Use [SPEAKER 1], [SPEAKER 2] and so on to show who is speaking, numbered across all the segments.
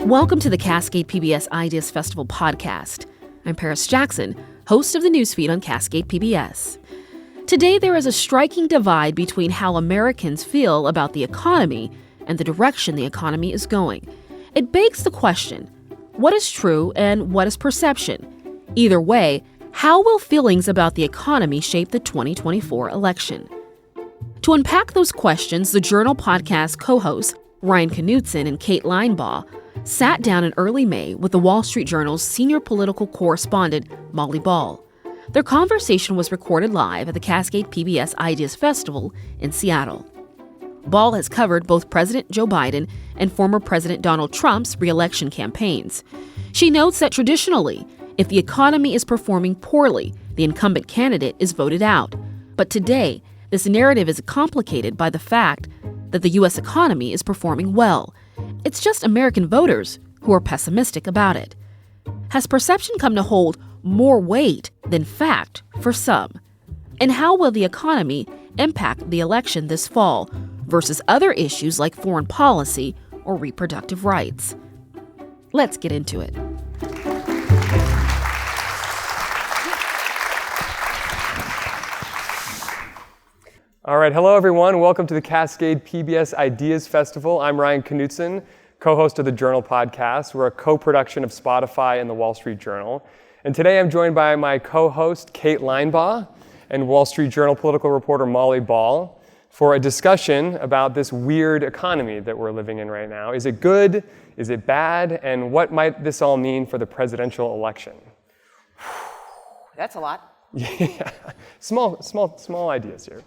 [SPEAKER 1] Welcome to the Cascade PBS Ideas Festival podcast. I'm Paris Jackson, host of the newsfeed on Cascade PBS. Today, there is a striking divide between how Americans feel about the economy and the direction the economy is going. It begs the question, what is true and what is perception? Either way, how will feelings about the economy shape the 2024 election? To unpack those questions, the Journal podcast co-hosts Ryan Knutson and Kate Linebaugh sat down in early May with the Wall Street Journal's senior political correspondent, Molly Ball. Their conversation was recorded live at the Cascade PBS Ideas Festival in Seattle. Ball has covered both President Joe Biden and former President Donald Trump's re-election campaigns. She notes that traditionally, if the economy is performing poorly, the incumbent candidate is voted out. But today, this narrative is complicated by the fact that the U.S. economy is performing well. It's just American voters who are pessimistic about it. Has perception come to hold more weight than fact for some? And how will the economy impact the election this fall versus other issues like foreign policy or reproductive rights? Let's get into it.
[SPEAKER 2] All right, hello everyone. Welcome to the Cascade PBS Ideas Festival. I'm Ryan Knutson, co-host of the Journal podcast. We're a co-production of Spotify and the Wall Street Journal. And today I'm joined by my co-host, Kate Linebaugh, and Wall Street Journal political reporter, Molly Ball, for a discussion about this weird economy that we're living in right now. Is it good? Is it bad? And what might this all mean for the presidential election?
[SPEAKER 3] That's a lot.
[SPEAKER 2] Yeah, small ideas here.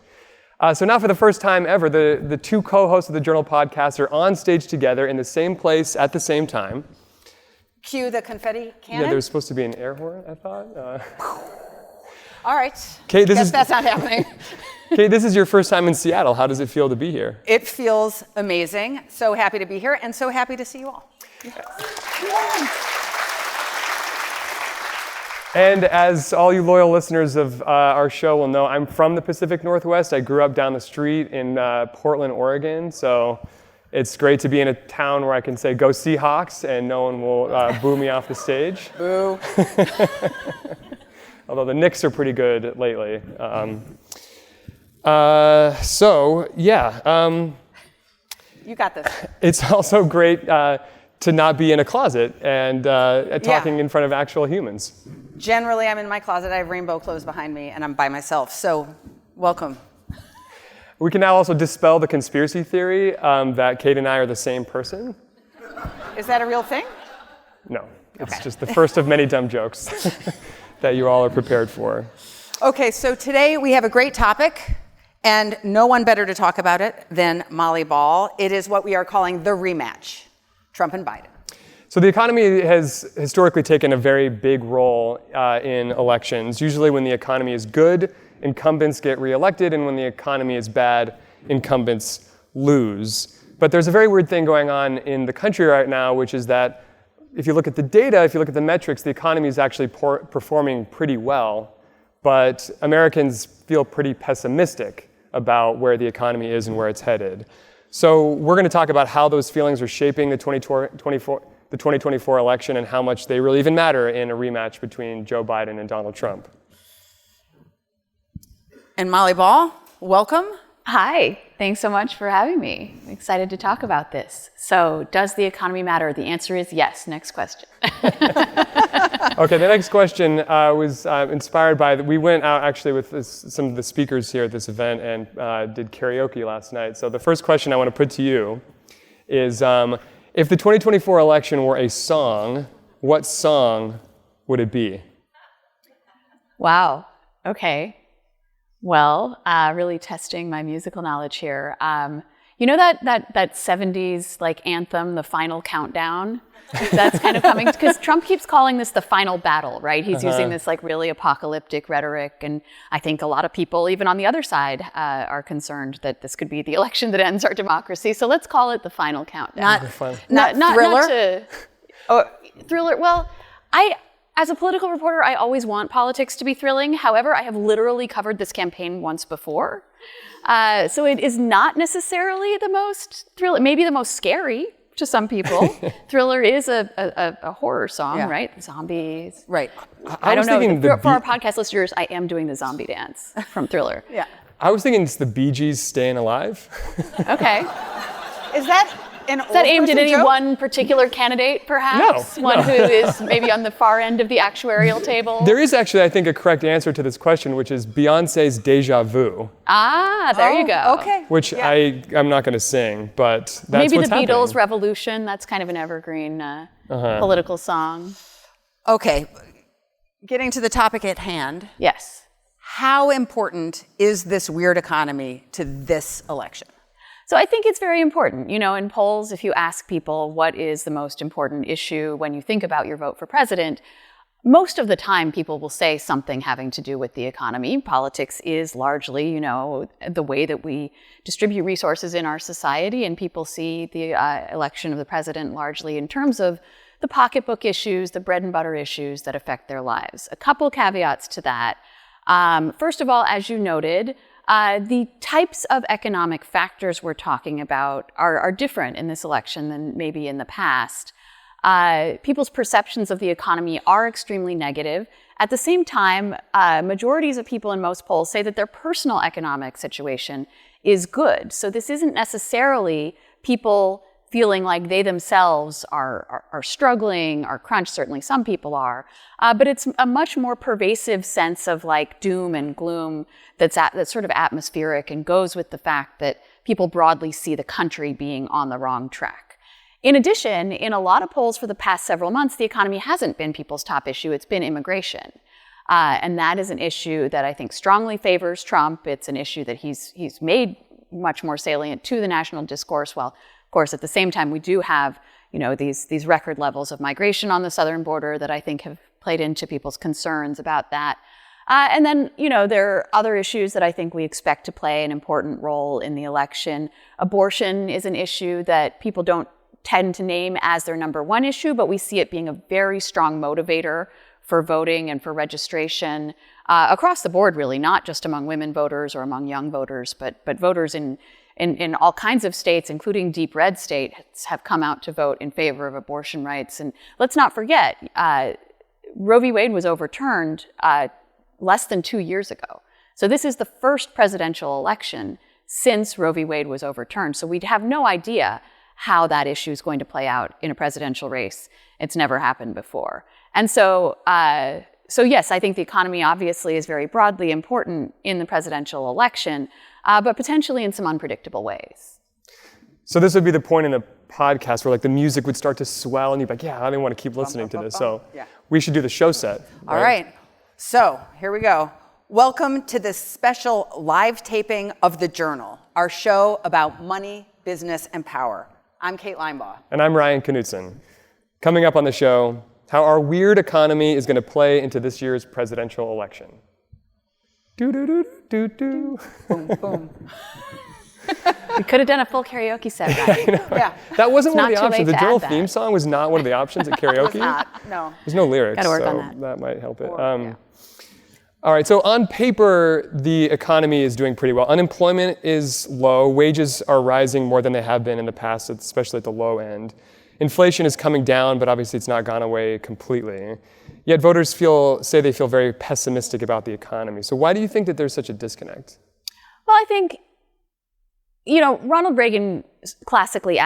[SPEAKER 2] So now for the first time ever, the two co-hosts of the Journal podcast are on stage together in the same place at the same time.
[SPEAKER 3] Cue the confetti cannon.
[SPEAKER 2] Yeah, there was supposed to be an air horn, I thought.
[SPEAKER 3] All right.
[SPEAKER 2] Kate,
[SPEAKER 3] Guess that's not happening.
[SPEAKER 2] Kate, this is your first time in Seattle. How does it feel to be here?
[SPEAKER 3] It feels amazing. So happy to be here and so happy to see you all.
[SPEAKER 2] And as all you loyal listeners of our show will know, I'm from the Pacific Northwest. I grew up down the street in Portland, Oregon. So it's great to be in a town where I can say, go Seahawks, and no one will boo me off the stage.
[SPEAKER 3] Boo.
[SPEAKER 2] Although the Knicks are pretty good lately.
[SPEAKER 3] You got this.
[SPEAKER 2] It's also great to not be in a closet and talking in front of actual humans.
[SPEAKER 3] Generally, I'm in my closet. I have rainbow clothes behind me, and I'm by myself. So, welcome.
[SPEAKER 2] We can now also dispel the conspiracy theory that Kate and I are the same person.
[SPEAKER 3] Is that a real thing?
[SPEAKER 2] No, it's
[SPEAKER 3] Okay.
[SPEAKER 2] just the first of many dumb jokes that you all are prepared for.
[SPEAKER 3] Okay, so today we have a great topic, and no one better to talk about it than Molly Ball. It is what we are calling the rematch, Trump and Biden.
[SPEAKER 2] So the economy has historically taken a very big role in elections. Usually when the economy is good, incumbents get reelected, and when the economy is bad, incumbents lose. But there's a very weird thing going on in the country right now, which is that if you look at the data, if you look at the metrics, the economy is actually performing pretty well, but Americans feel pretty pessimistic about where the economy is and where it's headed. So we're going to talk about how those feelings are shaping the 2024 election and how much they really even matter in a rematch between Joe Biden and Donald Trump.
[SPEAKER 3] And Molly Ball, welcome.
[SPEAKER 4] Hi, thanks so much for having me. I'm excited to talk about this. So, does the economy matter? The answer is yes. Next question.
[SPEAKER 2] Okay, the next question was inspired by, we went out actually with some of the speakers here at this event and did karaoke last night. So the first question I want to put to you is, if the 2024 election were a song, what song would it be?
[SPEAKER 4] Wow. Okay. Well, really testing my musical knowledge here. You know that 70s like anthem, The Final Countdown? That's kind of coming, because Trump keeps calling this the final battle, right? He's using this like really apocalyptic rhetoric, and I think a lot of people, even on the other side, are concerned that this could be the election that ends our democracy. So let's call it The Final Countdown.
[SPEAKER 3] Not Thriller?
[SPEAKER 4] Thriller. Well, as a political reporter, I always want politics to be thrilling. However, I have literally covered this campaign once before. So it is not necessarily the most thrilling, maybe the most scary. to some people. Thriller is a horror song, right? Zombies.
[SPEAKER 3] Right.
[SPEAKER 4] I don't know. For our podcast listeners, I am doing the zombie dance from Thriller.
[SPEAKER 3] Yeah.
[SPEAKER 2] I was thinking it's the Bee Gees Staying Alive.
[SPEAKER 4] Okay.
[SPEAKER 3] Is that an
[SPEAKER 4] Is that aimed at any one particular candidate, perhaps?
[SPEAKER 2] No.
[SPEAKER 4] One who is maybe on the far end of the actuarial table?
[SPEAKER 2] There is actually, I think, a correct answer to this question, which is Beyonce's Deja Vu.
[SPEAKER 4] Ah, there you go.
[SPEAKER 3] Okay.
[SPEAKER 2] Which I'm not going to sing, but that's
[SPEAKER 4] maybe
[SPEAKER 2] what's
[SPEAKER 4] the
[SPEAKER 2] happening.
[SPEAKER 4] Beatles' Revolution. That's kind of an evergreen political song.
[SPEAKER 3] Okay. Getting to the topic at hand.
[SPEAKER 4] Yes.
[SPEAKER 3] How important is this weird economy to this election?
[SPEAKER 4] So I think it's very important. In polls, if you ask people what is the most important issue when you think about your vote for president, most of the time people will say something having to do with the economy. Politics is largely, the way that we distribute resources in our society, and people see the election of the president largely in terms of the pocketbook issues, the bread and butter issues that affect their lives. A couple caveats to that. First of all, as you noted, the types of economic factors we're talking about are different in this election than maybe in the past. People's perceptions of the economy are extremely negative. At the same time, majorities of people in most polls say that their personal economic situation is good. So this isn't necessarily people feeling like they themselves are struggling, are crunched. Certainly some people are. But it's a much more pervasive sense of like doom and gloom that's sort of atmospheric and goes with the fact that people broadly see the country being on the wrong track. In addition, in a lot of polls for the past several months, the economy hasn't been people's top issue. It's been immigration. And that is an issue that I think strongly favors Trump. It's an issue that he's made much more salient to the national discourse, while of course, at the same time, we do have, these record levels of migration on the southern border that I think have played into people's concerns about that. And then, there are other issues that I think we expect to play an important role in the election. Abortion is an issue that people don't tend to name as their number one issue, but we see it being a very strong motivator for voting and for registration across the board, really, not just among women voters or among young voters, but voters in all kinds of states, including deep red states, have come out to vote in favor of abortion rights. And let's not forget, Roe v. Wade was overturned less than 2 years ago. So this is the first presidential election since Roe v. Wade was overturned. So we'd have no idea how that issue is going to play out in a presidential race. It's never happened before. And so yes, I think the economy obviously is very broadly important in the presidential election, but potentially in some unpredictable ways.
[SPEAKER 2] So this would be the point in the podcast where like the music would start to swell and you'd be like, I didn't want to keep listening to this. So we should do the show set.
[SPEAKER 3] All right. So here we go. Welcome to this special live taping of The Journal, our show about money, business, and power. I'm Kate Linebaugh.
[SPEAKER 2] And I'm Ryan Knutson. Coming up on the show, how our weird economy is going to play into this year's presidential election. Do-do-do-do-do.
[SPEAKER 3] Boom, boom.
[SPEAKER 4] We could have done a full karaoke set, right?
[SPEAKER 3] Yeah.
[SPEAKER 2] That wasn't
[SPEAKER 4] It's
[SPEAKER 2] one of the
[SPEAKER 4] not too
[SPEAKER 2] options.
[SPEAKER 4] late
[SPEAKER 2] The
[SPEAKER 4] to
[SPEAKER 2] Journal
[SPEAKER 4] add that.
[SPEAKER 2] theme song was not one of the options at karaoke.
[SPEAKER 3] It's not, no.
[SPEAKER 2] There's no lyrics,
[SPEAKER 4] Gotta work
[SPEAKER 2] so
[SPEAKER 4] on that.
[SPEAKER 2] might help it.
[SPEAKER 3] Yeah.
[SPEAKER 2] All right, so on paper, the economy is doing pretty well. Unemployment is low. Wages are rising more than they have been in the past, especially at the low end. Inflation is coming down, but obviously it's not gone away completely. Yet voters say they feel very pessimistic about the economy. So why do you think that there's such a disconnect?
[SPEAKER 4] Well, I think, Ronald Reagan classically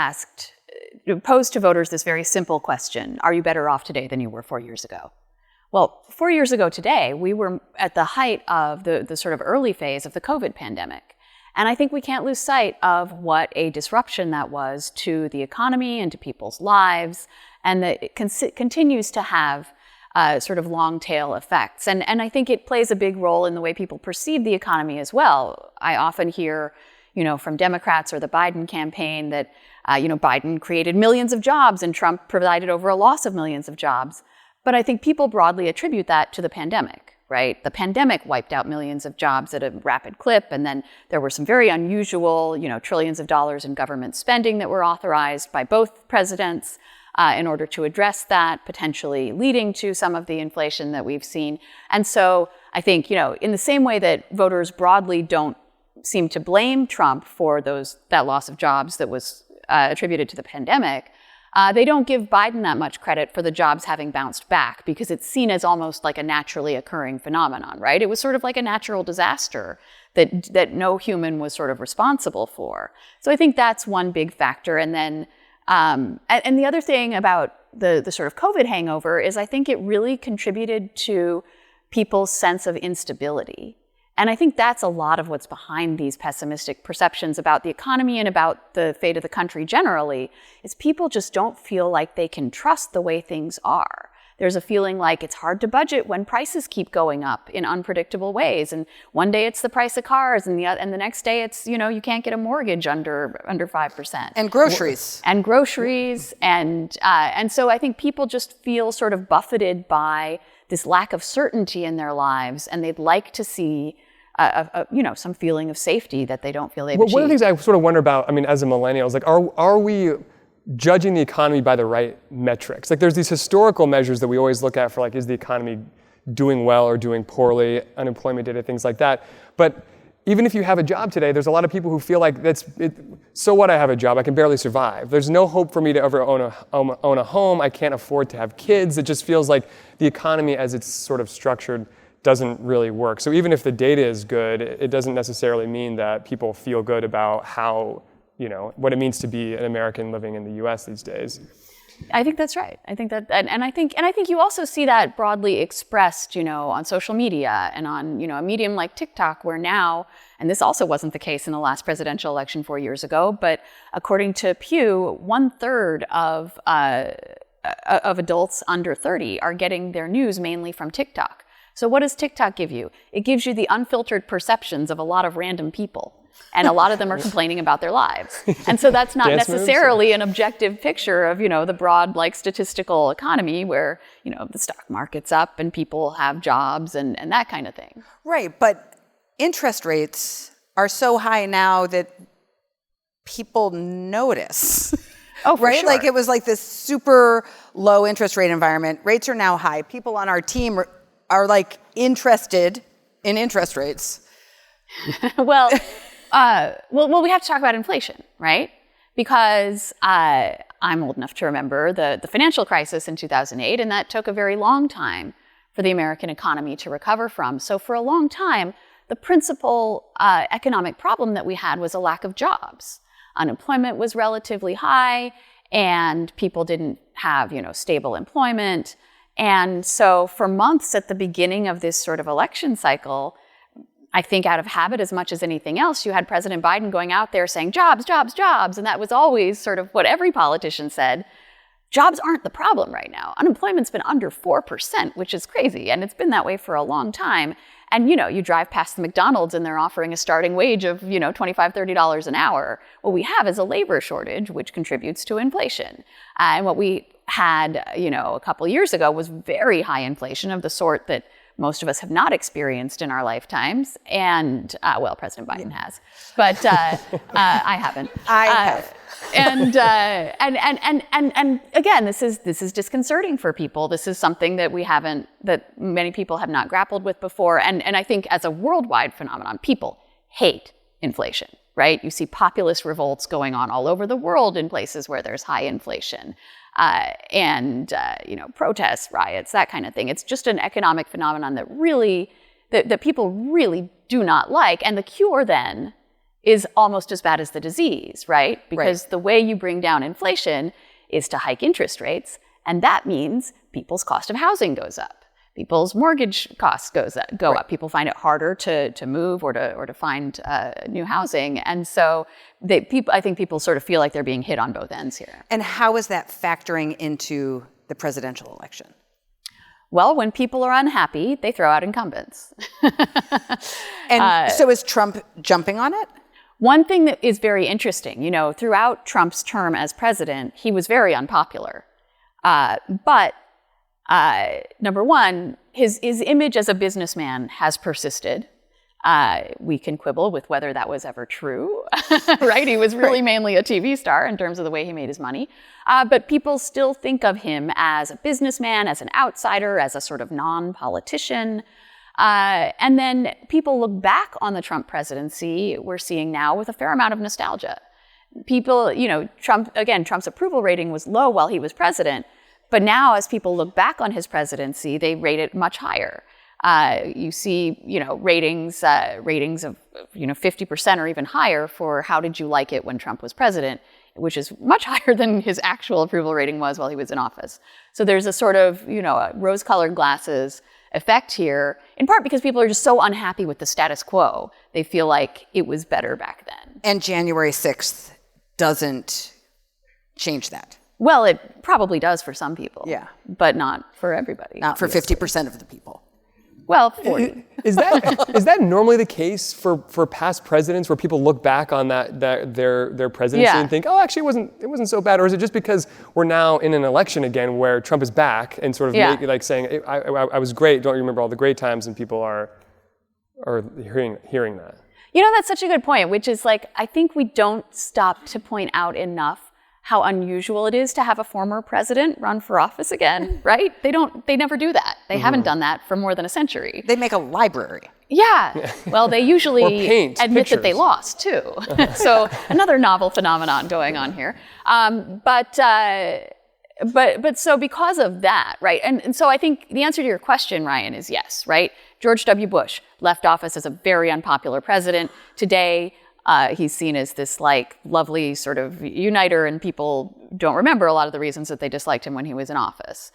[SPEAKER 4] posed to voters this very simple question: are you better off today than you were 4 years ago? Well, 4 years ago today, we were at the height of the sort of early phase of the COVID pandemic. And I think we can't lose sight of what a disruption that was to the economy and to people's lives, and that it continues to have sort of long tail effects. And I think it plays a big role in the way people perceive the economy as well. I often hear, from Democrats or the Biden campaign that, Biden created millions of jobs and Trump provided over a loss of millions of jobs. But I think people broadly attribute that to the pandemic, right? The pandemic wiped out millions of jobs at a rapid clip, and then there were some very unusual, trillions of dollars in government spending that were authorized by both presidents in order to address that, potentially leading to some of the inflation that we've seen. And so I think, in the same way that voters broadly don't seem to blame Trump for that loss of jobs that was attributed to the pandemic, They don't give Biden that much credit for the jobs having bounced back because it's seen as almost like a naturally occurring phenomenon, right? It was sort of like a natural disaster that no human was sort of responsible for. So I think that's one big factor. And then, and the other thing about the sort of COVID hangover is I think it really contributed to people's sense of instability. And I think that's a lot of what's behind these pessimistic perceptions about the economy and about the fate of the country generally, is people just don't feel like they can trust the way things are. There's a feeling like it's hard to budget when prices keep going up in unpredictable ways. And one day it's the price of cars, and the next day it's, you can't get a mortgage under 5%.
[SPEAKER 3] And groceries.
[SPEAKER 4] And groceries. And so I think people just feel sort of buffeted by this lack of certainty in their lives, and they'd like to see some feeling of safety that they don't feel they've achieved.
[SPEAKER 2] One of the things I sort of wonder about, as a millennial, is like, are we judging the economy by the right metrics? Like, there's these historical measures that we always look at for, like, is the economy doing well or doing poorly, unemployment data, things like that. But even if you have a job today, there's a lot of people who feel like so what, I have a job, I can barely survive. There's no hope for me to ever own a home. I can't afford to have kids. It just feels like the economy as it's sort of structured doesn't really work. So even if the data is good, it doesn't necessarily mean that people feel good about how, what it means to be an American living in the US these days.
[SPEAKER 4] I think that's right. I think that, and I think you also see that broadly expressed, on social media and on, a medium like TikTok, where now, and this also wasn't the case in the last presidential election 4 years ago, but according to Pew, 1/3 of adults under 30 are getting their news mainly from TikTok. So what does TikTok give you? It gives you the unfiltered perceptions of a lot of random people. And a lot of them are complaining about their lives. And so that's not necessarily an objective picture of, the broad, statistical economy where, the stock market's up and people have jobs and that kind of thing.
[SPEAKER 3] Right, but interest rates are so high now that people notice.
[SPEAKER 4] Oh, for
[SPEAKER 3] right?
[SPEAKER 4] sure.
[SPEAKER 3] Like, it was like this super low interest rate environment. Rates are now high. People on our team are like interested in interest rates.
[SPEAKER 4] Well, we have to talk about inflation, right? Because I'm old enough to remember the financial crisis in 2008, and that took a very long time for the American economy to recover from. So for a long time, the principal economic problem that we had was a lack of jobs. Unemployment was relatively high, and people didn't have, stable employment. And so for months at the beginning of this sort of election cycle, I think out of habit as much as anything else, you had President Biden going out there saying, jobs, jobs, jobs. And that was always sort of what every politician said. Jobs aren't the problem right now. Unemployment's been under 4%, which is crazy. And it's been that way for a long time. And, you drive past the McDonald's and they're offering a starting wage of, $25, $30 an hour. What we have is a labor shortage, which contributes to inflation. And what we had, a couple years ago was very high inflation of the sort that most of us have not experienced in our lifetimes. And, President Biden has, but I haven't.
[SPEAKER 3] I have.
[SPEAKER 4] And again, this is disconcerting for people. This is something that that many people have not grappled with before. And I think as a worldwide phenomenon, people hate inflation, right? You see populist revolts going on all over the world in places where there's high inflation. Protests, riots, that kind of thing. It's just an economic phenomenon that people really do not like. And the cure then is almost as bad as the disease, right? Because the way you bring down inflation is to hike interest rates. And that means people's cost of housing goes up. People's mortgage costs go up. People find it harder to move or to find new housing. And so I think people sort of feel like they're being hit on both ends here.
[SPEAKER 3] And how is that factoring into the presidential election?
[SPEAKER 4] Well, when people are unhappy, they throw out incumbents.
[SPEAKER 3] And so is Trump jumping on it?
[SPEAKER 4] One thing that is very interesting, throughout Trump's term as president, he was very unpopular. But number one, his image as a businessman has persisted. We can quibble with whether that was ever true, right? He was really mainly a TV star in terms of the way he made his money. But people still think of him as a businessman, as an outsider, as a sort of non-politician. And then people look back on the Trump presidency, we're seeing now, with a fair amount of nostalgia. people, Trump's approval rating was low while he was president. But now, as people look back on his presidency, they rate it much higher. You see, ratings of 50% or even higher for how did you like it when Trump was president, which is much higher than his actual approval rating was while he was in office. So there's a sort of, a rose-colored glasses effect here, in part because people are just so unhappy with the status quo. They feel like it was better back then.
[SPEAKER 3] And January 6th doesn't change that.
[SPEAKER 4] Well, it probably does for some people.
[SPEAKER 3] Yeah.
[SPEAKER 4] But not for everybody.
[SPEAKER 3] Not for 50% of the people.
[SPEAKER 4] Well, 40.
[SPEAKER 2] Is that normally the case for past presidents, where people look back on their presidency and think, oh, actually it wasn't so bad? Or is it just because we're now in an election again where Trump is back and sort of saying, I was great, don't you remember all the great times, and people are hearing that?
[SPEAKER 4] That's such a good point, which is I think we don't stop to point out enough how unusual it is to have a former president run for office again, right? They never do that. They haven't done that for more than a century.
[SPEAKER 3] They make a library.
[SPEAKER 4] Yeah. Well, they usually admit
[SPEAKER 2] pictures.
[SPEAKER 4] that they lost too. So another novel phenomenon going on here. But so because of that, right? And so I think the answer to your question, Ryan, is yes, right? George W. Bush left office as a very unpopular president. Today, he's seen as this lovely sort of uniter, and people don't remember a lot of the reasons that they disliked him when he was in office.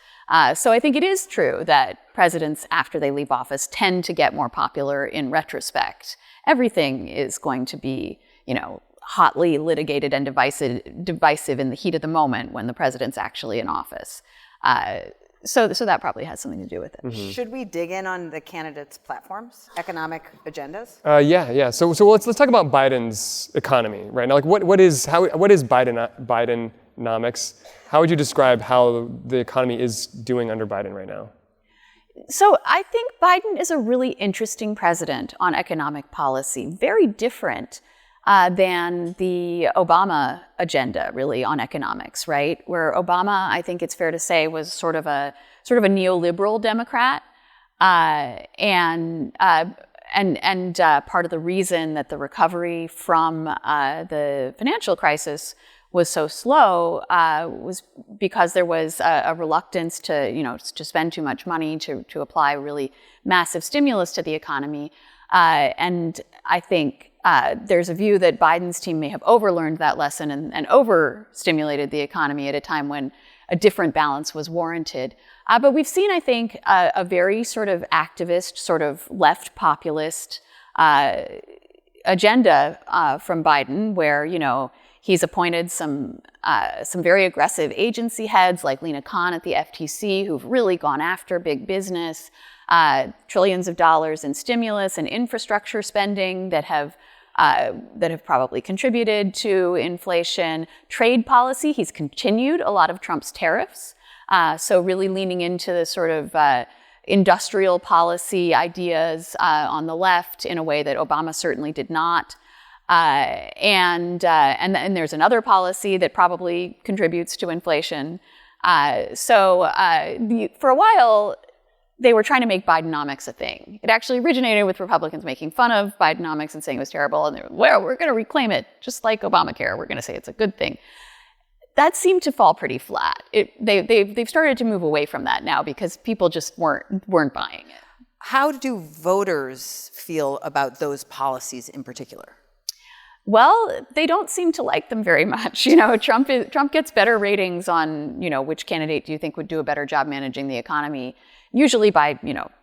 [SPEAKER 4] So I think it is true that presidents, after they leave office, tend to get more popular in retrospect. Everything is going to be, hotly litigated and divisive in the heat of the moment when the president's actually in office. So that probably has something to do with it.
[SPEAKER 3] Mm-hmm. Should we dig in on the candidates' platforms, economic agendas?
[SPEAKER 2] Yeah. So let's talk about Biden's economy right now. What is Bidenomics? How would you describe how the economy is doing under Biden right now?
[SPEAKER 4] So I think Biden is a really interesting president on economic policy, very different than the Obama agenda, really, on economics, right? Where Obama, I think it's fair to say, was sort of a neoliberal Democrat, and part of the reason that the recovery from the financial crisis was so slow was because there was a reluctance to spend too much money to apply really massive stimulus to the economy, and I think. There's a view that Biden's team may have overlearned that lesson and overstimulated the economy at a time when a different balance was warranted. But we've seen, I think, a very sort of activist, sort of left populist agenda from Biden, where he's appointed some very aggressive agency heads like Lena Khan at the FTC, who've really gone after big business. Trillions of dollars in stimulus and infrastructure spending that have probably contributed to inflation. Trade policy, he's continued a lot of Trump's tariffs. So really leaning into the sort of industrial policy ideas on the left in a way that Obama certainly did not. And there's another policy that probably contributes to inflation. For a while, they were trying to make Bidenomics a thing. It actually originated with Republicans making fun of Bidenomics and saying it was terrible. And they were, well, we're going to reclaim it, just like Obamacare. We're going to say it's a good thing. That seemed to fall pretty flat. They've started to move away from that now because people just weren't buying it.
[SPEAKER 3] How do voters feel about those policies in particular?
[SPEAKER 4] Well, they don't seem to like them very much. Trump gets better ratings on, which candidate do you think would do a better job managing the economy, usually by,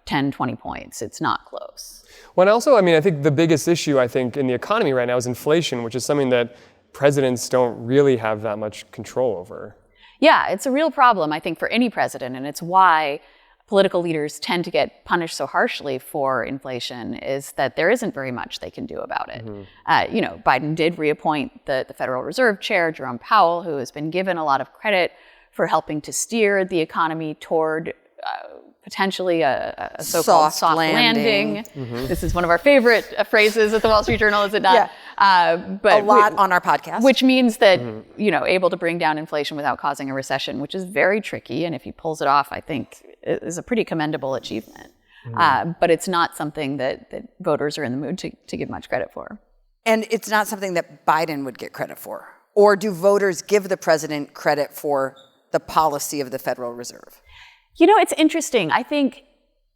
[SPEAKER 4] 10, 20 points. It's not close.
[SPEAKER 2] Well, and also, I think the biggest issue, in the economy right now is inflation, which is something that presidents don't really have that much control over.
[SPEAKER 4] Yeah, it's a real problem, I think, for any president, and it's why political leaders tend to get punished so harshly for inflation, is that there isn't very much they can do about it. Mm-hmm. Biden did reappoint the Federal Reserve Chair, Jerome Powell, who has been given a lot of credit for helping to steer the economy toward potentially a so-called soft landing. Mm-hmm. This is one of our favorite phrases at the Wall Street Journal, is it not?
[SPEAKER 3] Yeah. But a lot on our podcast.
[SPEAKER 4] Which means that, able to bring down inflation without causing a recession, which is very tricky. And if he pulls it off, I think it is a pretty commendable achievement. Mm-hmm. But it's not something that voters are in the mood to give much credit for.
[SPEAKER 3] And it's not something that Biden would get credit for. or do voters give the president credit for the policy of the Federal Reserve?
[SPEAKER 4] You know, it's interesting. I think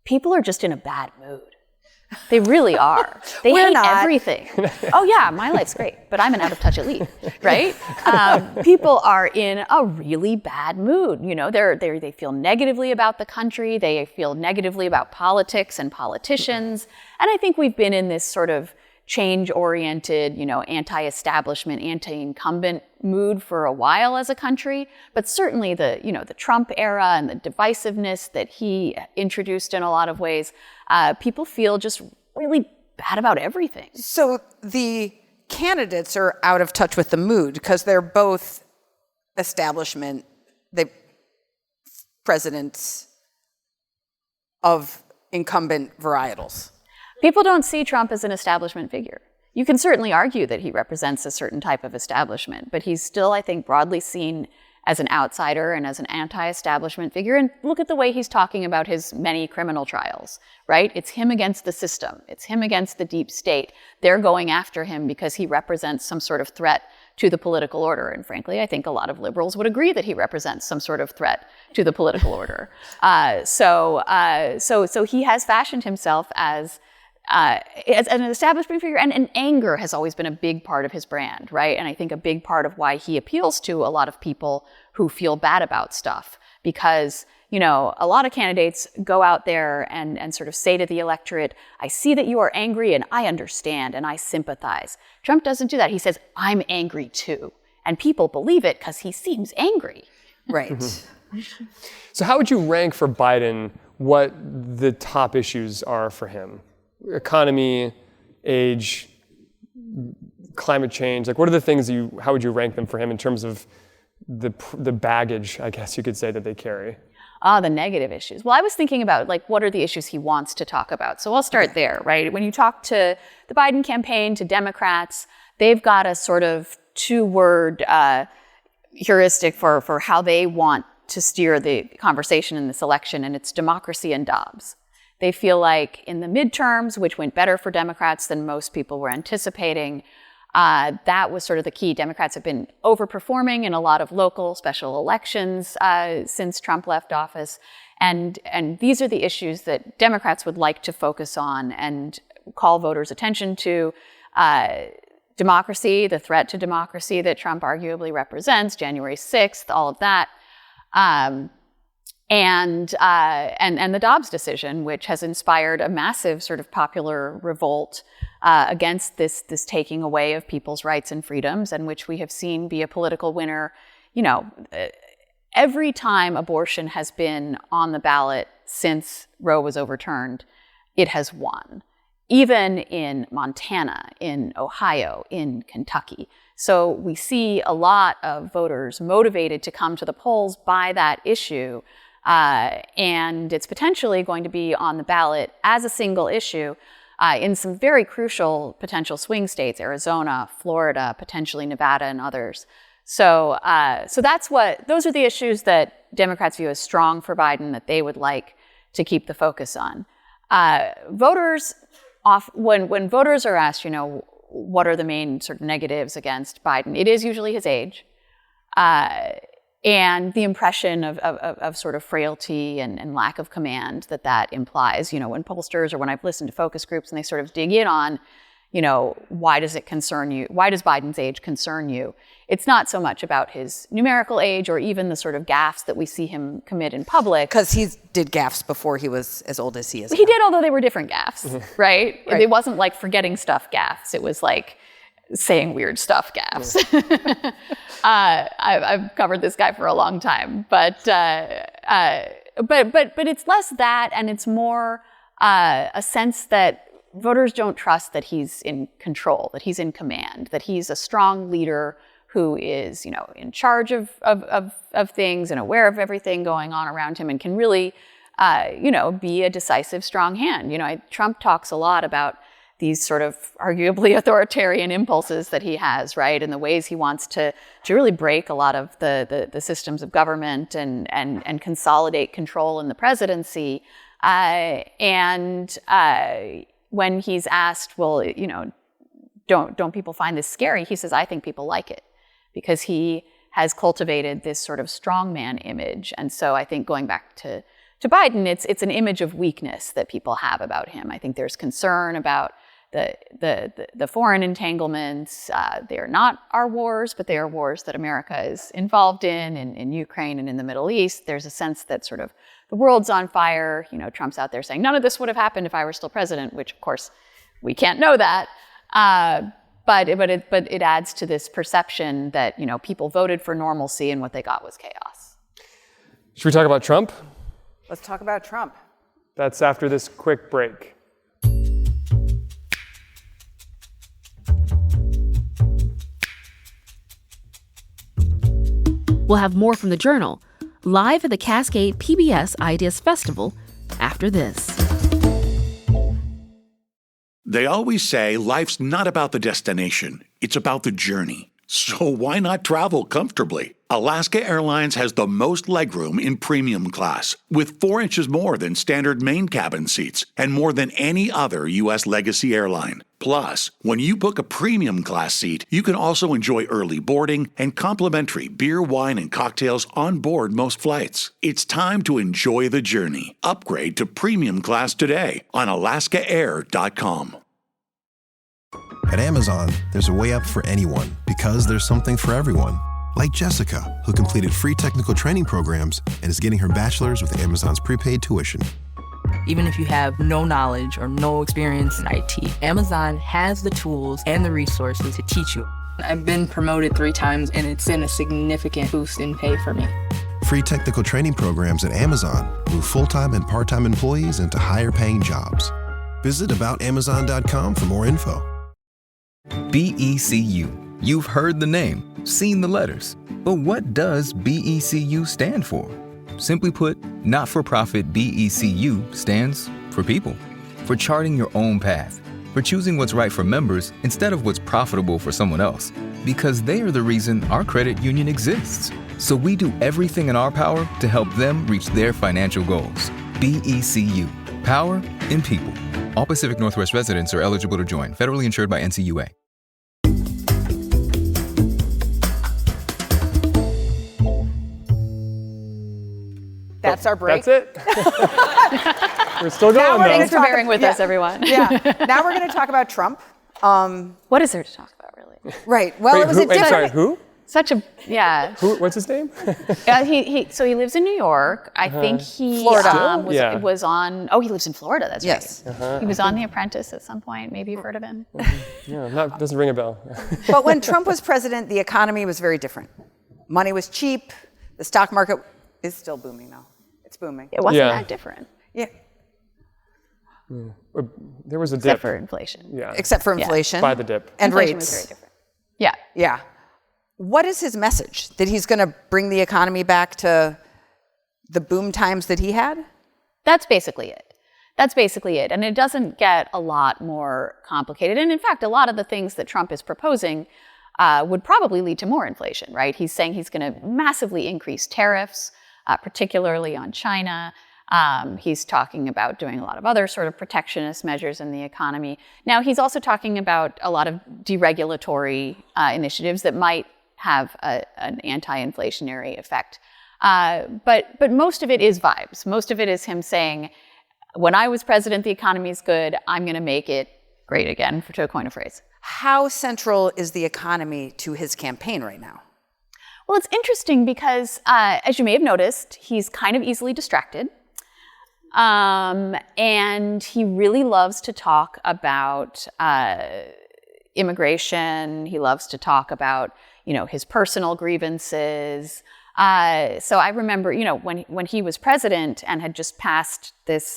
[SPEAKER 4] people are just in a bad mood. They really are. They hate everything. Oh yeah, my life's great, but I'm an out-of-touch elite, right? People are in a really bad mood. You know, they feel negatively about the country. They feel negatively about politics and politicians. And I think we've been in this sort of change-oriented, you know, anti-establishment, anti-incumbent mood for a while as a country. But certainly the Trump era and the divisiveness that he introduced in a lot of ways, people feel just really bad about everything.
[SPEAKER 3] So the candidates are out of touch with the mood because they're both establishment, presidents of incumbent varietals.
[SPEAKER 4] People don't see Trump as an establishment figure. You can certainly argue that he represents a certain type of establishment, but he's still, I think, broadly seen as an outsider and as an anti-establishment figure. And look at the way he's talking about his many criminal trials, right? It's him against the system. It's him against the deep state. They're going after him because he represents some sort of threat to the political order. And frankly, I think a lot of liberals would agree that he represents some sort of threat to the political order. So he has fashioned himself as an establishment figure, and anger has always been a big part of his brand, right? And I think a big part of why he appeals to a lot of people who feel bad about stuff, because, you know, a lot of candidates go out there and sort of say to the electorate, I see that you are angry and I understand and I sympathize. Trump doesn't do that. He says, I'm angry too. And people believe it because he seems angry.
[SPEAKER 3] Right.
[SPEAKER 2] Mm-hmm. So how would you rank for Biden what the top issues are for him? Economy, age, climate change, like what are the things how would you rank them for him in terms of the baggage, I guess you could say, that they carry?
[SPEAKER 4] The negative issues. Well, I was thinking about like what are the issues he wants to talk about. So I'll start there, right? When you talk to the Biden campaign, to Democrats, they've got a sort of two-word heuristic for how they want to steer the conversation in this election, and it's democracy and Dobbs. They feel like in the midterms, which went better for Democrats than most people were anticipating, that was sort of the key. Democrats have been overperforming in a lot of local special elections since Trump left office. And these are the issues that Democrats would like to focus on and call voters' attention to. Democracy, the threat to democracy that Trump arguably represents, January 6th, all of that. And the Dobbs decision, which has inspired a massive sort of popular revolt against this taking away of people's rights and freedoms, and which we have seen be a political winner. You know, every time abortion has been on the ballot since Roe was overturned, it has won. Even in Montana, in Ohio, in Kentucky. So we see a lot of voters motivated to come to the polls by that issue. And it's potentially going to be on the ballot as a single issue in some very crucial potential swing states, Arizona, Florida, potentially Nevada, and others. So those are the issues that Democrats view as strong for Biden that they would like to keep the focus on. When voters are asked, you know, what are the main sort of negatives against Biden, it is usually his age. And the impression of sort of frailty and lack of command that implies, you know, when pollsters or when I've listened to focus groups and they sort of dig in on, you know, why does it concern you? Why does Biden's age concern you? It's not so much about his numerical age or even the sort of gaffes that we see him commit in public.
[SPEAKER 3] Because he did gaffes before he was as old as he is now.
[SPEAKER 4] He did, although they were different gaffes, right? It wasn't like forgetting stuff gaffes. It was like saying weird stuff gaffes. I've covered this guy for a long time, but it's less that, and it's more a sense that voters don't trust that he's in control, that he's in command, that he's a strong leader who is, you know, in charge of things and aware of everything going on around him and can really, you know, be a decisive, strong hand. You know, Trump talks a lot about these sort of arguably authoritarian impulses that he has, right? And the ways he wants to really break a lot of the systems of government and consolidate control in the presidency. When he's asked, well, you know, don't people find this scary? He says, I think people like it because he has cultivated this sort of strongman image. And so I think going back to Biden, it's an image of weakness that people have about him. I think there's concern about the foreign entanglements. They are not our wars, but they are wars that America is involved in Ukraine and in the Middle East. There's a sense that sort of the world's on fire. You know, Trump's out there saying, none of this would have happened if I were still president, which of course we can't know that. But it adds to this perception that, you know, people voted for normalcy and what they got was chaos.
[SPEAKER 2] Should we talk about Trump?
[SPEAKER 3] Let's talk about Trump.
[SPEAKER 2] That's after this quick break.
[SPEAKER 1] We'll have more from the Journal, live at the Cascade PBS Ideas Festival after this.
[SPEAKER 5] They always say life's not about the destination, it's about the journey. So why not travel comfortably? Alaska Airlines has the most legroom in premium class, with 4 inches more than standard main cabin seats and more than any other U.S. legacy airline. Plus, when you book a premium class seat, you can also enjoy early boarding and complimentary beer, wine, and cocktails on board most flights. It's time to enjoy the journey. Upgrade to premium class today on alaskaair.com.
[SPEAKER 6] At Amazon, there's a way up for anyone because there's something for everyone. Like Jessica, who completed free technical training programs and is getting her bachelor's with Amazon's prepaid tuition.
[SPEAKER 7] Even if you have no knowledge or no experience in IT, Amazon has the tools and the resources to teach you. I've been promoted 3 times, and it's been a significant boost in pay for me.
[SPEAKER 6] Free technical training programs at Amazon move full-time and part-time employees into higher-paying jobs. Visit aboutamazon.com for more info.
[SPEAKER 8] BECU. You've heard the name, seen the letters. But what does BECU stand for? Simply put, not-for-profit BECU stands for people. For charting your own path. For choosing what's right for members instead of what's profitable for someone else. Because they are the reason our credit union exists. So we do everything in our power to help them reach their financial goals. BECU. Power in people. All Pacific Northwest residents are eligible to join. Federally insured by NCUA.
[SPEAKER 3] That's our break.
[SPEAKER 2] That's it. We're still going, though.
[SPEAKER 4] Thanks for bearing with us, everyone.
[SPEAKER 3] Yeah. Now we're going to talk about Trump.
[SPEAKER 4] What is there to talk about, really?
[SPEAKER 3] Right. Well,
[SPEAKER 2] Wait,
[SPEAKER 3] it was a different.
[SPEAKER 2] sorry, who?
[SPEAKER 4] Such a, yeah.
[SPEAKER 2] What's his name?
[SPEAKER 4] So he lives in New York. I think he
[SPEAKER 3] Florida.
[SPEAKER 4] was on, he lives in Florida, that's
[SPEAKER 3] Yes.
[SPEAKER 4] right. He was on The Apprentice at some point. Maybe you've heard of him.
[SPEAKER 2] Yeah, doesn't ring a bell.
[SPEAKER 3] But when Trump was president, the economy was very different. Money was cheap. The stock market is still booming, though. It's booming.
[SPEAKER 4] It wasn't that different.
[SPEAKER 3] Yeah.
[SPEAKER 2] There was a dip.
[SPEAKER 4] Except for inflation.
[SPEAKER 2] Yeah.
[SPEAKER 3] Except for inflation.
[SPEAKER 2] By the dip.
[SPEAKER 3] And
[SPEAKER 4] Inflation
[SPEAKER 3] rates.
[SPEAKER 4] was very different. Yeah.
[SPEAKER 3] Yeah. What is his message? That he's going to bring the economy back to the boom times that he had?
[SPEAKER 4] That's basically it. And it doesn't get a lot more complicated. And in fact, a lot of the things that Trump is proposing would probably lead to more inflation, right? He's saying he's going to massively increase tariffs, particularly on China. He's talking about doing a lot of other sort of protectionist measures in the economy. Now, he's also talking about a lot of deregulatory initiatives that might have an anti-inflationary effect. But most of it is vibes. Most of it is him saying, when I was president, the economy's good. I'm going to make it great again, to coin a phrase.
[SPEAKER 3] How central is the economy to his campaign right now?
[SPEAKER 4] Well, it's interesting because, as you may have noticed, he's kind of easily distracted. And he really loves to talk about immigration. He loves to talk about, his personal grievances. So I remember, when he was president and had just passed this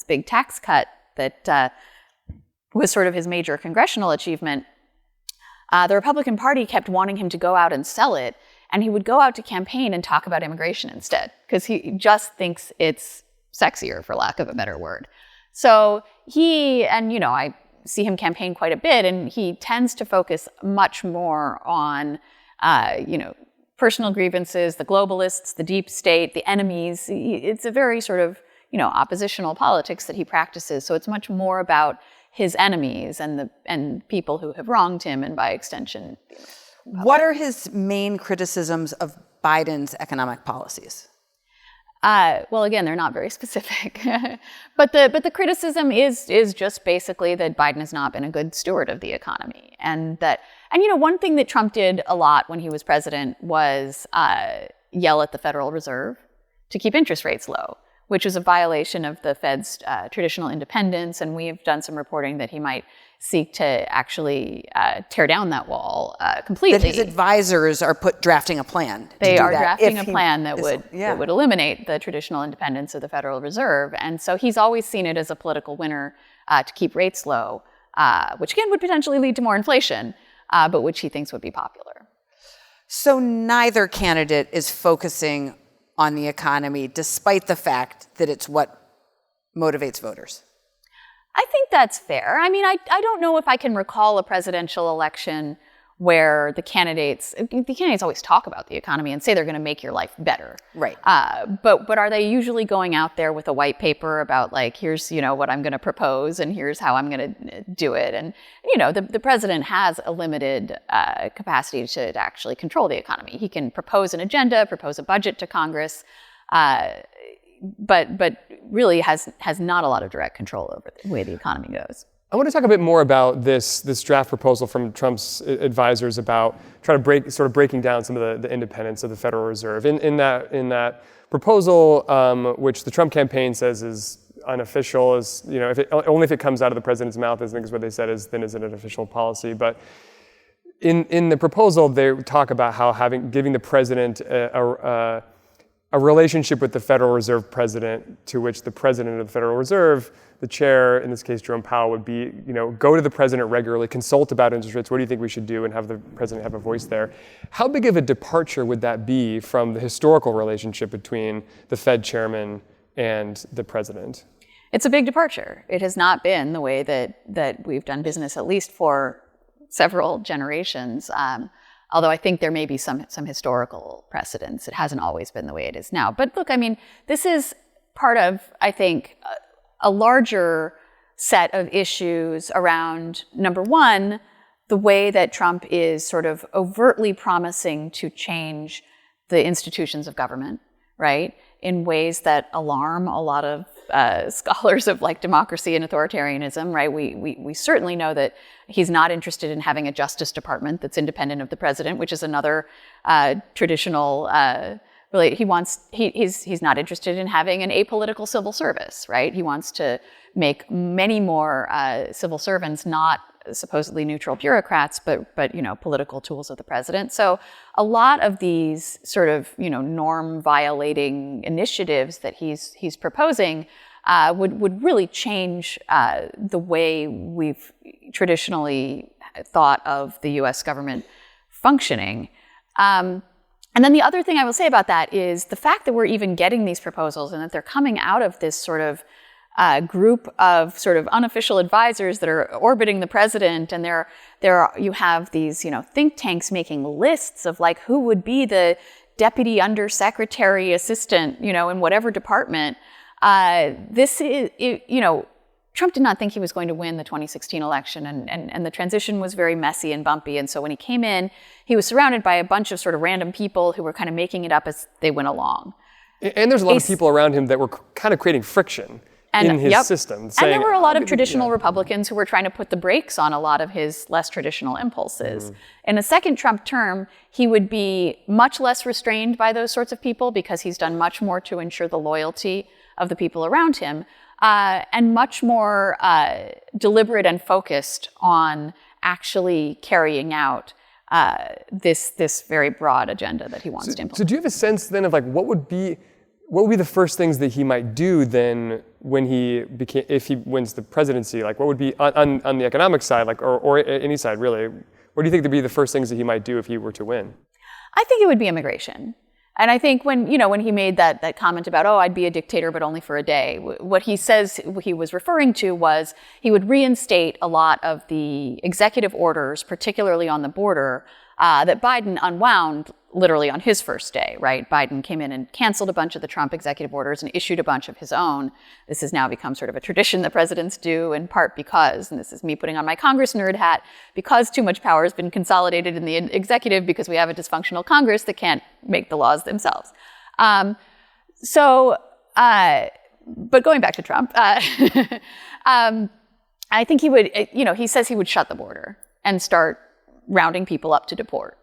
[SPEAKER 4] big tax cut that was sort of his major congressional achievement, the Republican Party kept wanting him to go out and sell it. And he would go out to campaign and talk about immigration instead, because he just thinks it's sexier, for lack of a better word. So I see him campaign quite a bit, and he tends to focus much more on, personal grievances, the globalists, the deep state, the enemies. It's a very sort of, oppositional politics that he practices. So it's much more about his enemies and people who have wronged him, and by extension.
[SPEAKER 3] What are his main criticisms of Biden's economic policies?
[SPEAKER 4] Well, again, they're not very specific, but the criticism is just basically that Biden has not been a good steward of the economy, and one thing that Trump did a lot when he was president was yell at the Federal Reserve to keep interest rates low, which is a violation of the Fed's traditional independence, and we have done some reporting that he might seek to actually tear down that wall completely.
[SPEAKER 3] That his advisors are drafting a plan.
[SPEAKER 4] They are drafting a plan that would eliminate the traditional independence of the Federal Reserve. And so he's always seen it as a political winner to keep rates low, which again would potentially lead to more inflation, but which he thinks would be popular.
[SPEAKER 3] So neither candidate is focusing on the economy, despite the fact that it's what motivates voters.
[SPEAKER 4] I think that's fair. I mean, I don't know if I can recall a presidential election where the candidates always talk about the economy and say they're going to make your life better.
[SPEAKER 3] Right.
[SPEAKER 4] But are they usually going out there with a white paper about here's, what I'm going to propose and here's how I'm going to do it? And, the president has a limited capacity to actually control the economy. He can propose an agenda, propose a budget to Congress, but really has not a lot of direct control over the way the economy goes.
[SPEAKER 2] I want to talk a bit more about this draft proposal from Trump's advisors about trying to breaking down some of the independence of the Federal Reserve. In that proposal, which the Trump campaign says is unofficial, only if it comes out of the president's mouth, I think is what they said, then is it an official policy. But in the proposal, they talk about how giving the president a relationship with the Federal Reserve president, to which the president of the Federal Reserve, the chair, in this case Jerome Powell, would be, go to the president regularly, consult about interest rates, what do you think we should do, and have the president have a voice there. How big of a departure would that be from the historical relationship between the Fed chairman and the president?
[SPEAKER 4] It's a big departure. It has not been the way that we've done business, at least for several generations. Although I think there may be some historical precedents. It hasn't always been the way it is now. But look, I mean, this is part of, I think, a larger set of issues around, number one, the way that Trump is sort of overtly promising to change the institutions of government, right, in ways that alarm a lot of scholars of democracy and authoritarianism, right? We certainly know that he's not interested in having a Justice Department that's independent of the president, which is another traditional. He's not interested in having an apolitical civil service, right? He wants to make many more civil servants not supposedly neutral bureaucrats, but political tools of the president. So a lot of these sort of norm violating initiatives that he's proposing would really change the way we've traditionally thought of the U.S. government functioning. And then the other thing I will say about that is the fact that we're even getting these proposals and that they're coming out of this sort of group of sort of unofficial advisors that are orbiting the president, and you have these think tanks making lists of who would be the deputy undersecretary assistant in whatever department. This is Trump did not think he was going to win the 2016 election, and the transition was very messy and bumpy. And so when he came in, he was surrounded by a bunch of sort of random people who were kind of making it up as they went along.
[SPEAKER 2] And there's a lot of people around him that were kind of creating friction in his system.
[SPEAKER 4] And there were a lot of traditional Republicans who were trying to put the brakes on a lot of his less traditional impulses. In a second Trump term, he would be much less restrained by those sorts of people because he's done much more to ensure the loyalty of the people around him, and much more deliberate and focused on actually carrying out this very broad agenda that he wants to implement.
[SPEAKER 2] So do you have a sense then of what would be the first things that he might do then if he wins the presidency? What would be on the economic side, or any side really? What do you think would be the first things that he might do if he were to win?
[SPEAKER 4] I think it would be immigration. And I think when he made that comment about, I'd be a dictator, but only for a day, what he says he was referring to was he would reinstate a lot of the executive orders, particularly on the border, that Biden unwound literally on his first day, right? Biden came in and canceled a bunch of the Trump executive orders and issued a bunch of his own. This has now become sort of a tradition that presidents do, in part because, and this is me putting on my Congress nerd hat, because too much power has been consolidated in the executive because we have a dysfunctional Congress that can't make the laws themselves. But going back to Trump, I think he would, he says he would shut the border and start rounding people up to deport.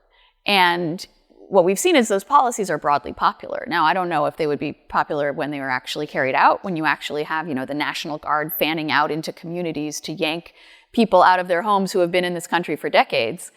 [SPEAKER 4] And what we've seen is those policies are broadly popular. Now, I don't know if they would be popular when they were actually carried out, when you actually have, the National Guard fanning out into communities to yank people out of their homes who have been in this country for decades.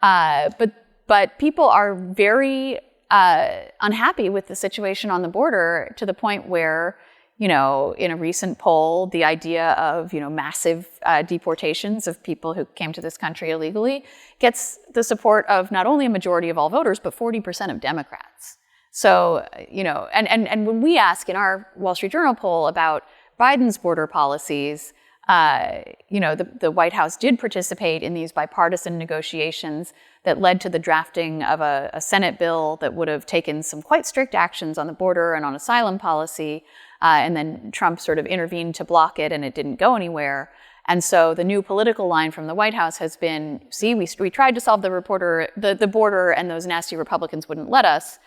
[SPEAKER 4] But people are very unhappy with the situation on the border, to the point where, in a recent poll, the idea of, massive deportations of people who came to this country illegally gets the support of not only a majority of all voters, but 40% of Democrats. So, and when we ask in our Wall Street Journal poll about Biden's border policies, the White House did participate in these bipartisan negotiations that led to the drafting of a Senate bill that would have taken some quite strict actions on the border and on asylum policy. And then Trump sort of intervened to block it, and it didn't go anywhere. And so the new political line from the White House has been, see, we tried to solve the border, and those nasty Republicans wouldn't let us.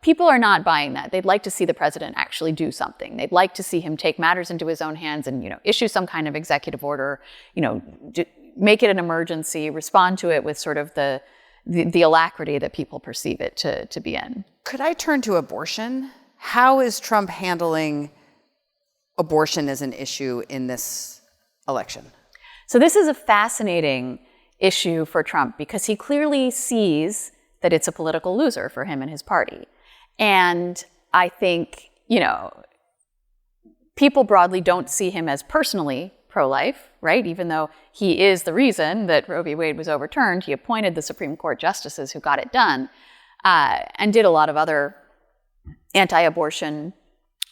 [SPEAKER 4] People are not buying that. They'd like to see the president actually do something. They'd like to see him take matters into his own hands and, issue some kind of executive order, make it an emergency, respond to it with sort of the alacrity that people perceive it to be in.
[SPEAKER 3] Could I turn to abortion? How is Trump handling abortion as an issue in this election?
[SPEAKER 4] So this is a fascinating issue for Trump because he clearly sees that it's a political loser for him and his party. And I think, people broadly don't see him as personally pro-life, right? Even though he is the reason that Roe v. Wade was overturned, he appointed the Supreme Court justices who got it done, and did a lot of other anti-abortion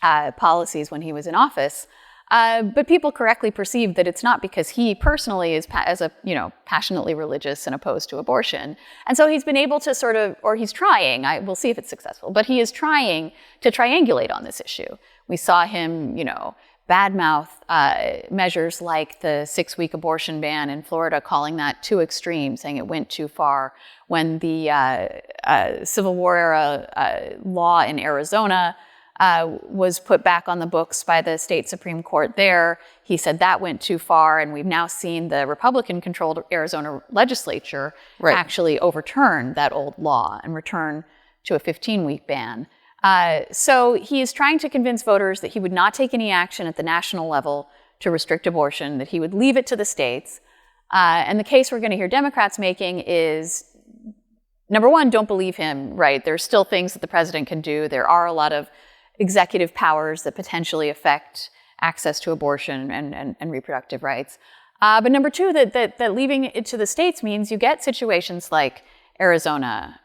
[SPEAKER 4] policies when he was in office. But people correctly perceive that it's not because he personally is passionately religious and opposed to abortion. And so he's been able to he's trying, we'll see if it's successful, but he is trying to triangulate on this issue. We saw him, badmouth measures like the 6-week abortion ban in Florida, calling that too extreme, saying it went too far. When the Civil War era law in Arizona was put back on the books by the state Supreme Court there, he said that went too far, and we've now seen the Republican-controlled Arizona legislature actually overturn that old law and return to a 15-week ban. So he is trying to convince voters that he would not take any action at the national level to restrict abortion, that he would leave it to the states. And the case we're going to hear Democrats making is, number one, don't believe him, right? There's still things that the president can do. There are a lot of executive powers that potentially affect access to abortion and reproductive rights. But number two, that leaving it to the states means you get situations like Arizona,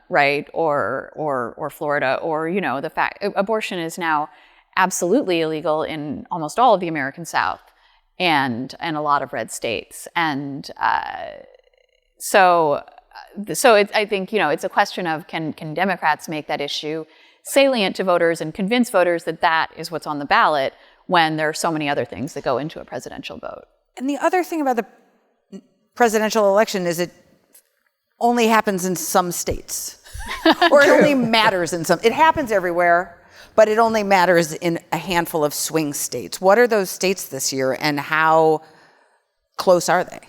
[SPEAKER 4] right, or Florida, or the fact abortion is now absolutely illegal in almost all of the American South and a lot of red states, and so I think it's a question of can Democrats make that issue salient to voters and convince voters that that is what's on the ballot when there are so many other things that go into a presidential vote.
[SPEAKER 3] And the other thing about the presidential election is it only happens in some states. Or it only matters in some. It happens everywhere, but it only matters in a handful of swing states. What are those states this year, and how close are they?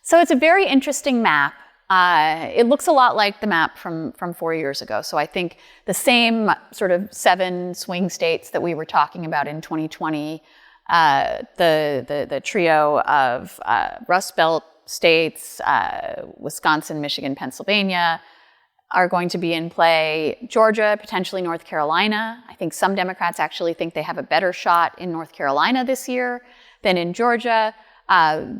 [SPEAKER 4] So it's a very interesting map. It looks a lot like the map from 4 years ago. So I think the same sort of 7 swing states that we were talking about in 2020, the trio of Rust Belt states, Wisconsin, Michigan, Pennsylvania, are going to be in play. Georgia, potentially North Carolina. I think some Democrats actually think they have a better shot in North Carolina this year than in Georgia.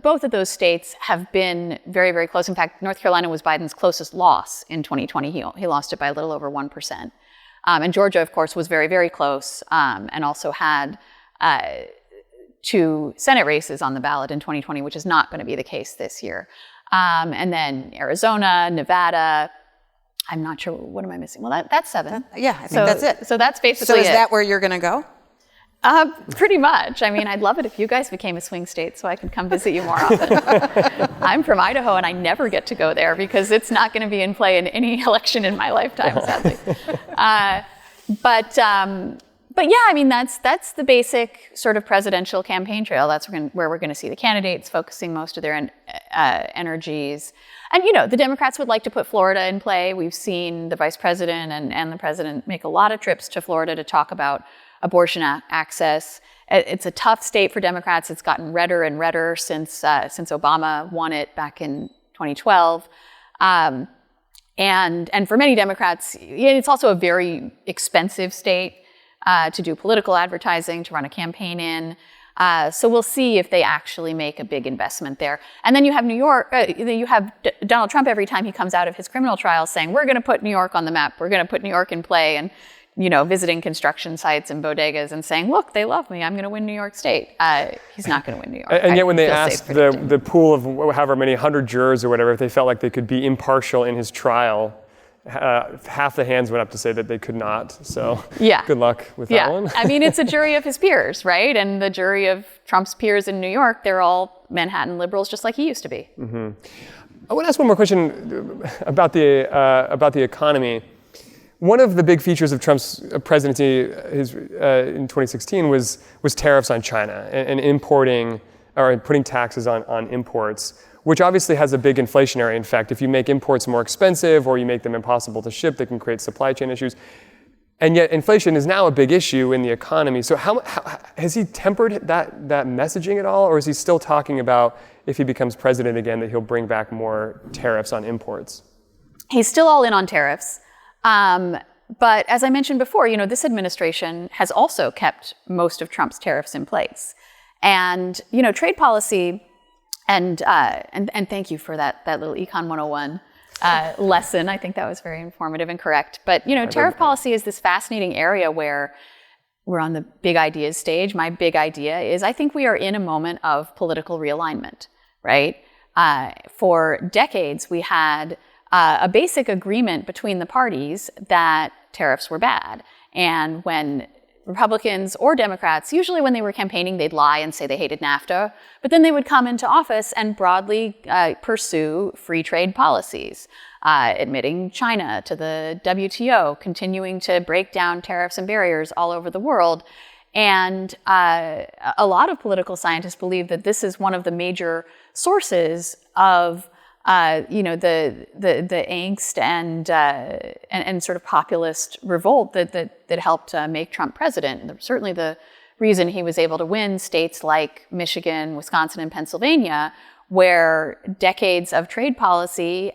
[SPEAKER 4] Both of those states have been very, very close. In fact, North Carolina was Biden's closest loss in 2020. He lost it by a little over 1%. And Georgia, of course, was very, very close, and also had 2 Senate races on the ballot in 2020, which is not going to be the case this year. And then Arizona, Nevada, I'm not sure. What am I missing? Well, that's 7.
[SPEAKER 3] Yeah, I think that's it.
[SPEAKER 4] So that's basically
[SPEAKER 3] So is
[SPEAKER 4] it.
[SPEAKER 3] that where you're going to go?
[SPEAKER 4] Pretty much. I mean, I'd love it if you guys became a swing state so I could come visit you more often. I'm from Idaho and I never get to go there because it's not going to be in play in any election in my lifetime, sadly. But yeah, I mean, that's the basic sort of presidential campaign trail. That's where we're going to see the candidates focusing most of their energies. And, you know, the Democrats would like to put Florida in play. We've seen the vice president and the president make a lot of trips to Florida to talk about abortion access. It's a tough state for Democrats. It's gotten redder and redder since Obama won it back in 2012. And for many Democrats, it's also a very expensive state to do political advertising, to run a campaign in. So we'll see if they actually make a big investment there. And then you have New York, you have Donald Trump every time he comes out of his criminal trial saying, we're going to put New York on the map. We're going to put New York in play. And, you know, visiting construction sites and bodegas and saying, look, they love me. I'm going to win New York State. He's not going to win New York.
[SPEAKER 2] And yet when they asked the pool of however many 100 jurors or whatever, if they felt like they could be impartial in his trial, half the hands went up to say that they could not. So good luck with that one.
[SPEAKER 4] I mean, it's a jury of his peers, right? And the jury of Trump's peers in New York, they're all Manhattan liberals, just like he used to be. Mm-hmm.
[SPEAKER 2] I want to ask one more question about the economy. One of the big features of Trump's presidency in 2016 was tariffs on China and importing or putting taxes on imports, which obviously has a big inflationary effect. If you make imports more expensive or you make them impossible to ship, they can create supply chain issues. And yet inflation is now a big issue in the economy. So how has he tempered that messaging at all? Or is he still talking about if he becomes president again that he'll bring back more tariffs on imports?
[SPEAKER 4] He's still all in on tariffs. But as I mentioned before, you know, this administration has also kept most of Trump's tariffs in place. And, you know, trade policy, and thank you for that little Econ 101 lesson. I think that was very informative and correct. But, you know, tariff policy is this fascinating area where we're on the big ideas stage. My big idea is I think we are in a moment of political realignment, right? For decades, we had a basic agreement between the parties that tariffs were bad. And when Republicans or Democrats, usually when they were campaigning, they'd lie and say they hated NAFTA, but then they would come into office and broadly pursue free trade policies, admitting China to the WTO, continuing to break down tariffs and barriers all over the world. And a lot of political scientists believe that this is one of the major sources of you know, the angst and sort of populist revolt that helped make Trump president. Certainly the reason he was able to win states like Michigan, Wisconsin, and Pennsylvania, where decades of trade policy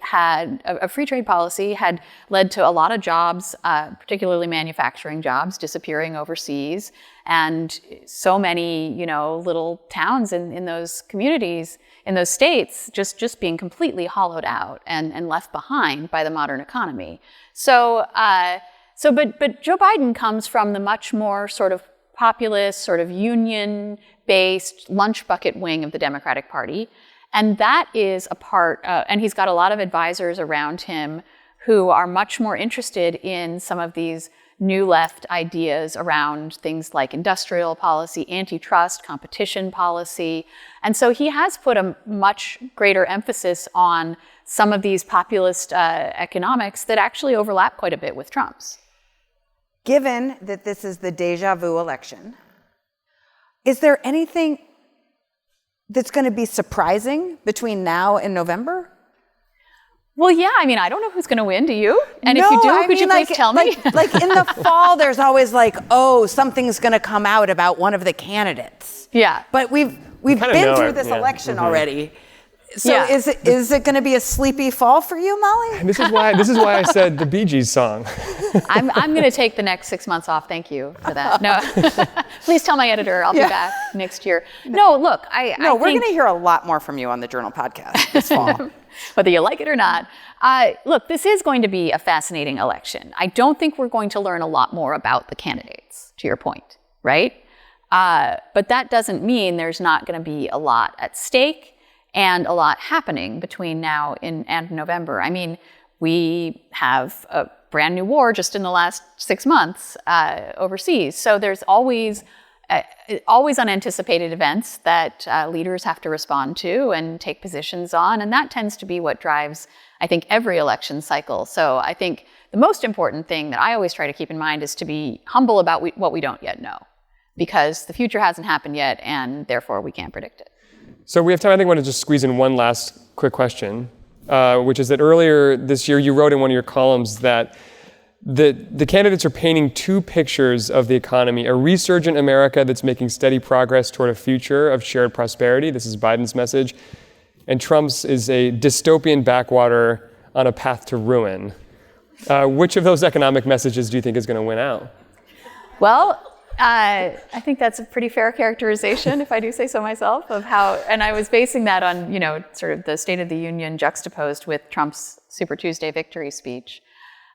[SPEAKER 4] free trade policy had led to a lot of jobs, particularly manufacturing jobs, disappearing overseas, and so many, you know, little towns in those communities, in those states, just being completely hollowed out and left behind by the modern economy. But Joe Biden comes from the much more sort of populist, sort of union-based lunch bucket wing of the Democratic Party. And that is a part, and he's got a lot of advisors around him who are much more interested in some of these new left ideas around things like industrial policy, antitrust, competition policy. And so he has put a much greater emphasis on some of these populist economics that actually overlap quite a bit with Trump's.
[SPEAKER 3] Given that this is the deja vu election, is there anything that's going to be surprising between now and November?
[SPEAKER 4] Well, yeah, I mean, I don't know who's going to win, do you? And
[SPEAKER 3] no,
[SPEAKER 4] if you do, could you please tell me?
[SPEAKER 3] Like in the fall, there's always like, oh, something's going to come out about one of the candidates.
[SPEAKER 4] Yeah.
[SPEAKER 3] But we've been through this election already. So is it going to be a sleepy fall for you, Molly?
[SPEAKER 2] And this is why I said the Bee Gees song.
[SPEAKER 4] I'm going to take the next 6 months off. Thank you for that. No, please tell my editor I'll be back next year. No, look, I
[SPEAKER 3] we're going to hear a lot more from you on the Journal podcast this fall.
[SPEAKER 4] Whether you like it or not. Look, this is going to be a fascinating election. I don't think we're going to learn a lot more about the candidates, to your point, right? But that doesn't mean there's not going to be a lot at stake and a lot happening between now and November. I mean, we have a brand new war just in the last 6 months overseas. So there's always unanticipated events that leaders have to respond to and take positions on. And that tends to be what drives, I think, every election cycle. So I think the most important thing that I always try to keep in mind is to be humble about what we don't yet know, because the future hasn't happened yet, and therefore we can't predict it.
[SPEAKER 2] So we have time. I think I want to just squeeze in one last quick question, which is that earlier this year you wrote in one of your columns that the candidates are painting two pictures of the economy: a resurgent America that's making steady progress toward a future of shared prosperity. This is Biden's message. And Trump's is a dystopian backwater on a path to ruin. Which of those economic messages do you think is going to win out?
[SPEAKER 4] Well, I think that's a pretty fair characterization, if I do say so myself, of how, and I was basing that on, sort of the State of the Union juxtaposed with Trump's Super Tuesday victory speech.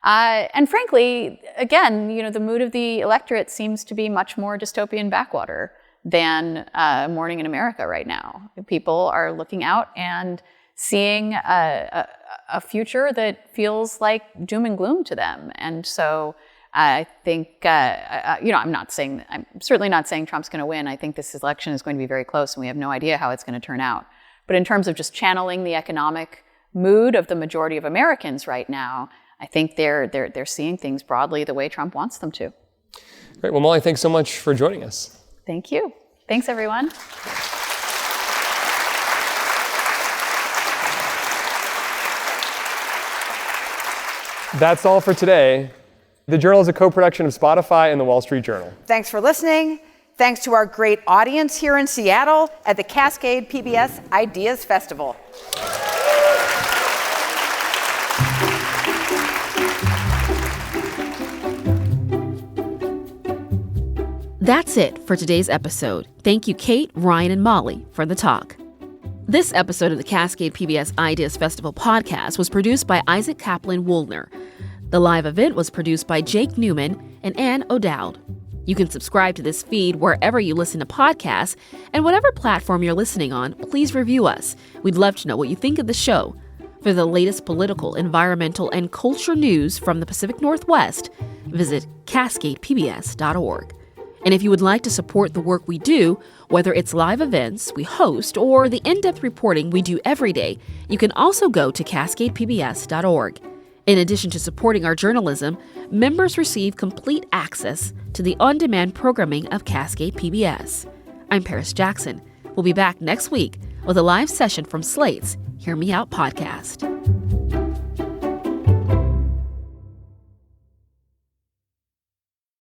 [SPEAKER 4] And frankly, again, the mood of the electorate seems to be much more dystopian backwater than Morning in America right now. People are looking out and seeing a future that feels like doom and gloom to them. And so I think, I'm certainly not saying Trump's going to win. I think this election is going to be very close, and we have no idea how it's going to turn out. But in terms of just channeling the economic mood of the majority of Americans right now, I think they're seeing things broadly the way Trump wants them to.
[SPEAKER 2] Great. Well, Molly, thanks so much for joining us.
[SPEAKER 4] Thank you. Thanks, everyone.
[SPEAKER 2] That's all for today. The Journal is a co-production of Spotify and the Wall Street Journal.
[SPEAKER 3] Thanks for listening. Thanks to our great audience here in Seattle at the Cascade PBS Ideas Festival.
[SPEAKER 1] That's it for today's episode. Thank you, Kate, Ryan, and Molly for the talk. This episode of the Cascade PBS Ideas Festival podcast was produced by Isaac Kaplan-Woolner. The live event was produced by Jake Newman and Ann O'Dowd. You can subscribe to this feed wherever you listen to podcasts, and whatever platform you're listening on, please review us. We'd love to know what you think of the show. For the latest political, environmental, and culture news from the Pacific Northwest, visit cascadepbs.org. And if you would like to support the work we do, whether it's live events we host or the in-depth reporting we do every day, you can also go to cascadepbs.org. In addition to supporting our journalism, members receive complete access to the on-demand programming of Cascade PBS. I'm Paris Jackson. We'll be back next week with a live session from Slate's Hear Me Out podcast.